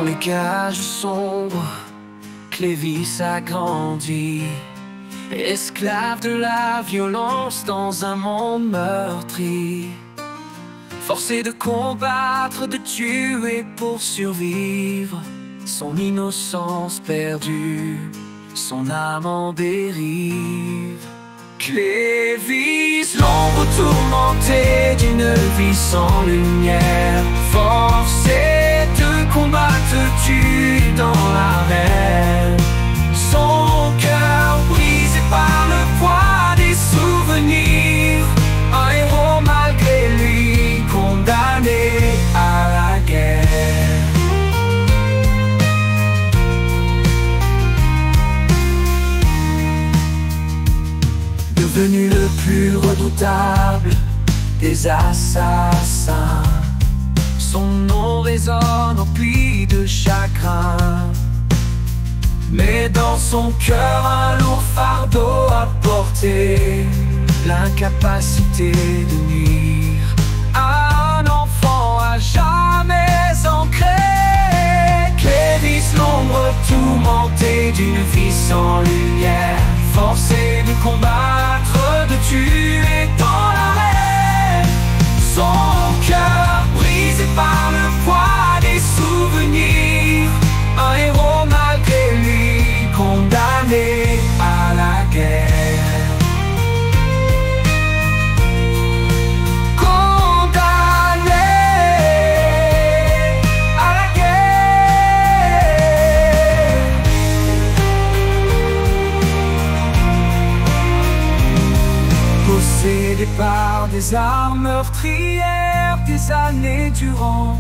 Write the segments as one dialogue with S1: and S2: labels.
S1: les cages sombres, Clévis a grandi, esclave de la violence dans un monde meurtri. Forcé de combattre, de tuer pour survivre, son innocence perdue, son âme en dérive. Clévis, l'ombre tourmentée d'une vie sans lumière, forcé de combattre, tue dans l'arène. Son cœur brisé par le poids des souvenirs, un héros malgré lui, condamné à la guerre. Devenu le plus redoutable des assassins, son nom résonne empli de chagrin. Mais dans son cœur un lourd fardeau à porter, l'incapacité de nuire à un enfant à jamais ancré. Clévis, l'ombre tourmentée d'une vie sans lumière, forcé de combattre, de tuer dans l'arène. Son cœur brisé par le poids des souvenirs, un héros malgré lui, condamné à la guerre. Possédé par des armes meurtrières des années durant,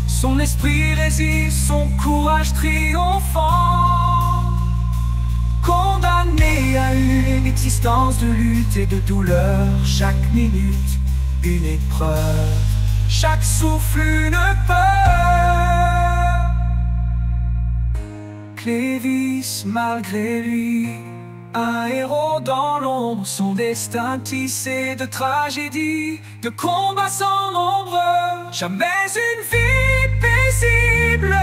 S1: son esprit résiste, son courage triomphant. Condamné à une existence de lutte et de douleur, chaque minute une épreuve, chaque souffle une peur. Clévis, malgré lui, un héros dans l'ombre, son destin tissé de tragédies, de combats sans nombre. Jamais une vie paisible,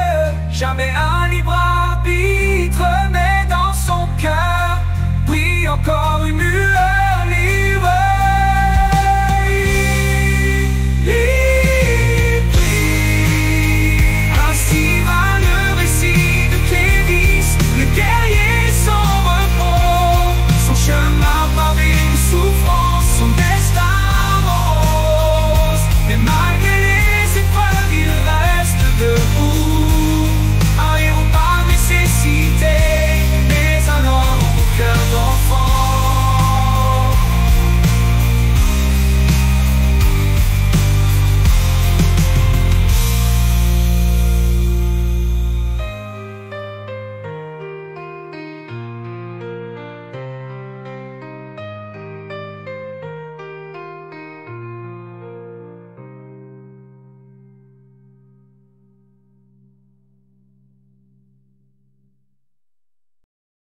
S1: jamais un libre arbitre, mais dans son cœur brille encore une lueur.